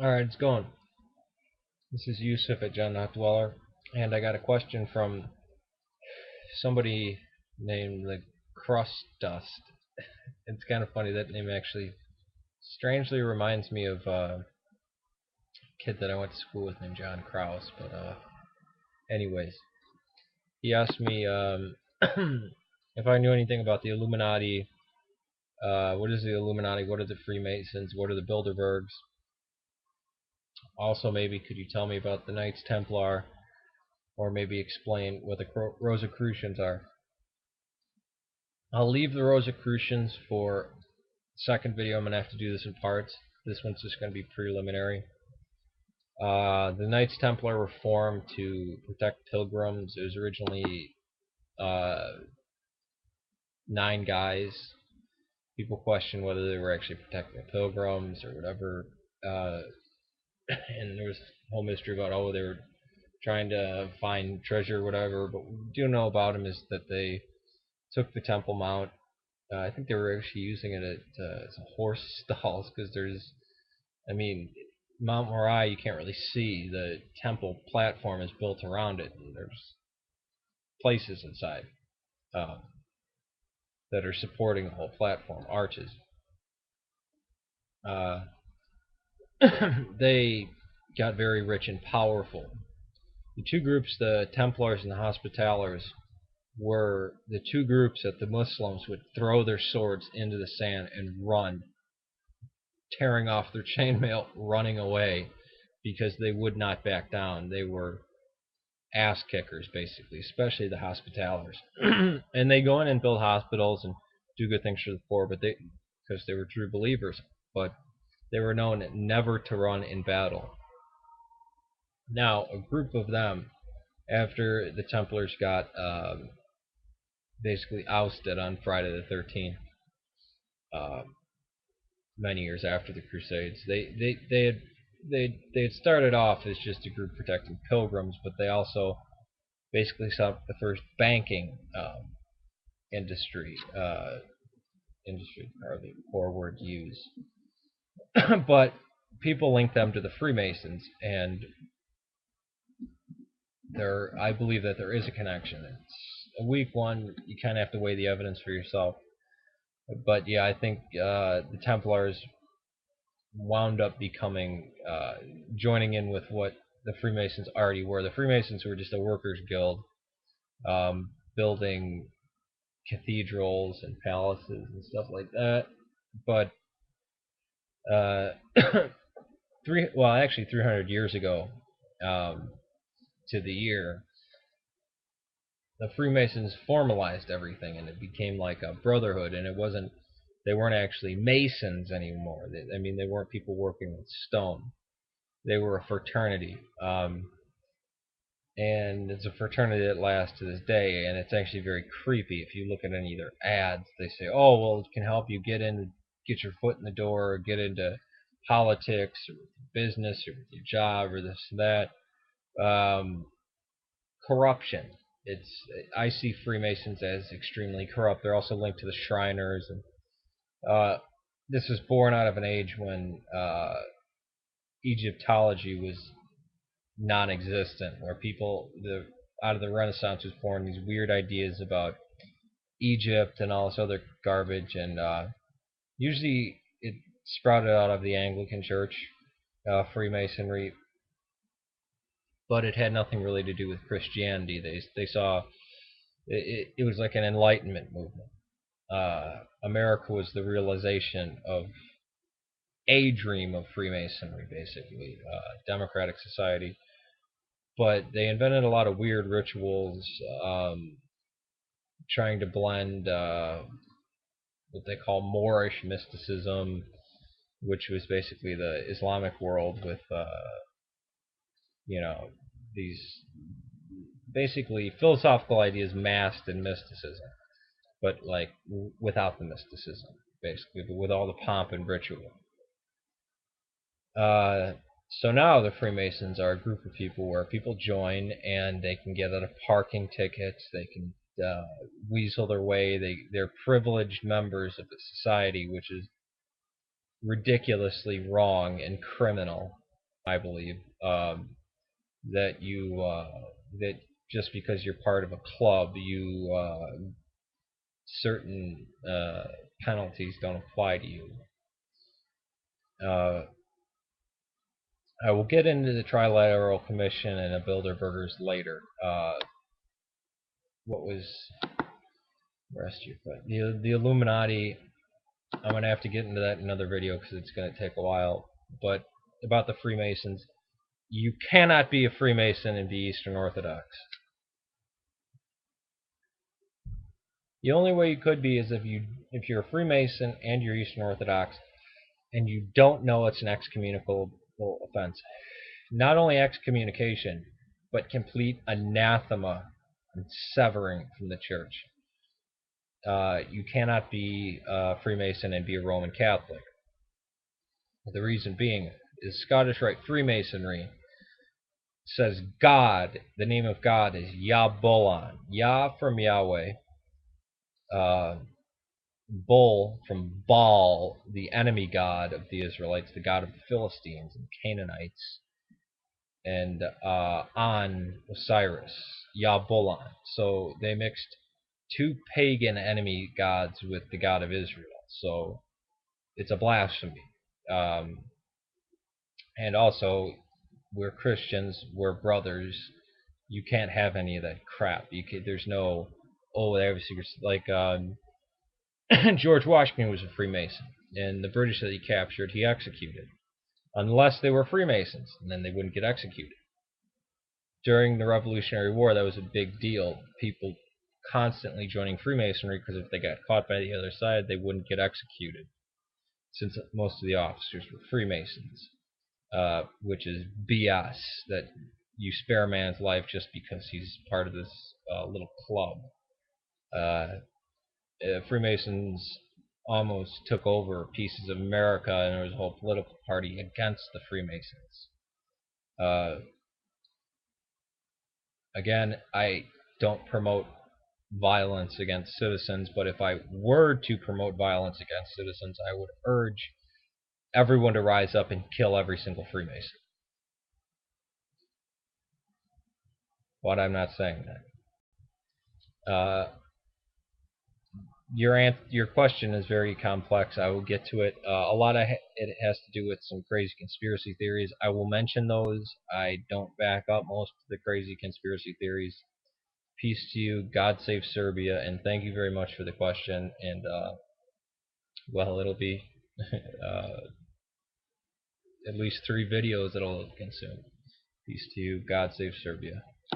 Alright, it's going. This is Yusuf at JohnTheHutDweller, and I got a question from somebody named TheKrustdust. It's kind of funny, that name actually strangely reminds me of a kid that I went to school with named John Kraus, but anyways. He asked me if I knew anything about the Illuminati, what is the Illuminati, what are the Freemasons, what are the Bilderbergs. Also, maybe could you tell me about the Knights Templar, or maybe explain what the Rosicrucians are. I'll leave the Rosicrucians for second video. I'm going to have to do this in parts. This one's just going to be preliminary. The Knights Templar were formed to protect pilgrims. It was originally 9 guys. People question whether they were actually protecting the pilgrims or whatever. And there was a whole mystery about, oh, they were trying to find treasure or whatever. But what we do know about them is that they took the Temple Mount. I think they were actually using it as horse stalls, because Mount Moriah, you can't really see. The temple platform is built around it, and there's places inside that are supporting the whole platform, arches. They got very rich and powerful. The two groups, the Templars and the Hospitallers, were the two groups that the Muslims would throw their swords into the sand and run, tearing off their chainmail, running away, because they would not back down. They were ass kickers, basically, especially the Hospitallers. And they go in and build hospitals and do good things for the poor, but because they were true believers. But they were known never to run in battle. Now, a group of them, after the Templars got basically ousted on Friday the 13th, many years after the Crusades, they had started off as just a group protecting pilgrims, but they also basically set up the first banking industry. Industry, hardly a poor word to use. But people link them to the Freemasons, and I believe that there is a connection. It's a weak one. You kind of have to weigh the evidence for yourself. But yeah, I think the Templars wound up becoming joining in with what the Freemasons already were. The Freemasons were just a workers' guild, building cathedrals and palaces and stuff like that. But actually 300 years ago, to the year, the Freemasons formalized everything, and it became like a brotherhood. And they weren't actually Masons anymore. They weren't people working with stone. They were a fraternity. And it's a fraternity that lasts to this day, and it's actually very creepy. If you look at any of their ads, they say, oh, well, it can help you get your foot in the door, or get into politics, or business, or with your job, or this and that. Corruption. I see Freemasons as extremely corrupt. They're also linked to the Shriners, and this was born out of an age when Egyptology was non-existent, where out of the Renaissance was born these weird ideas about Egypt and all this other garbage, and usually it sprouted out of the Anglican Church, Freemasonry, but it had nothing really to do with Christianity. They saw it was like an Enlightenment movement. America was the realization of a dream of Freemasonry, basically, democratic society. But they invented a lot of weird rituals, trying to blend what they call Moorish mysticism, which was basically the Islamic world, with these basically philosophical ideas masked in mysticism, but like without the mysticism, basically, but with all the pomp and ritual. So now the Freemasons are a group of people where people join and they can get out of parking tickets. They can weasel their way. They're privileged members of the society, which is ridiculously wrong and criminal. I believe, that that just because you're part of a club, certain penalties don't apply to you. I will get into the Trilateral Commission and the Bilderbergers later. What was the rest of your question? The Illuminati, I'm going to have to get into that in another video because it's going to take a while. But about the Freemasons, you cannot be a Freemason and be Eastern Orthodox. The only way you could be is if you're a Freemason and you're Eastern Orthodox and you don't know it's an excommunicable offense. Not only excommunication, but complete anathema and severing from the church. You cannot be a Freemason and be a Roman Catholic. The reason being is Scottish Rite Freemasonry says God, the name of God is Yah-Bolan. Yah from Yahweh, Bull from Baal, the enemy god of the Israelites, the god of the Philistines and Canaanites, and on Osiris, Yah-Bolan. So they mixed two pagan enemy gods with the God of Israel. So it's a blasphemy. And also, we're Christians, we're brothers. You can't have any of that crap. There's no, oh, they have a secret. Like George Washington was a Freemason, and the British that he captured, he executed. Unless they were Freemasons, and then they wouldn't get executed. During the Revolutionary War, that was a big deal. People constantly joining Freemasonry because if they got caught by the other side, they wouldn't get executed, since most of the officers were Freemasons, which is BS, that you spare a man's life just because he's part of this little club. Freemasons almost took over pieces of America, and there was a whole political party against the Freemasons. Again, I don't promote violence against citizens, but if I were to promote violence against citizens, I would urge everyone to rise up and kill every single Freemason. But I'm not saying that. Your question is very complex. I will get to it. A lot of it has to do with some crazy conspiracy theories. I will mention those. I don't back up most of the crazy conspiracy theories. Peace to you. God save Serbia. And thank you very much for the question. And, well, it'll be at least 3 videos that I'll consume. Peace to you. God save Serbia.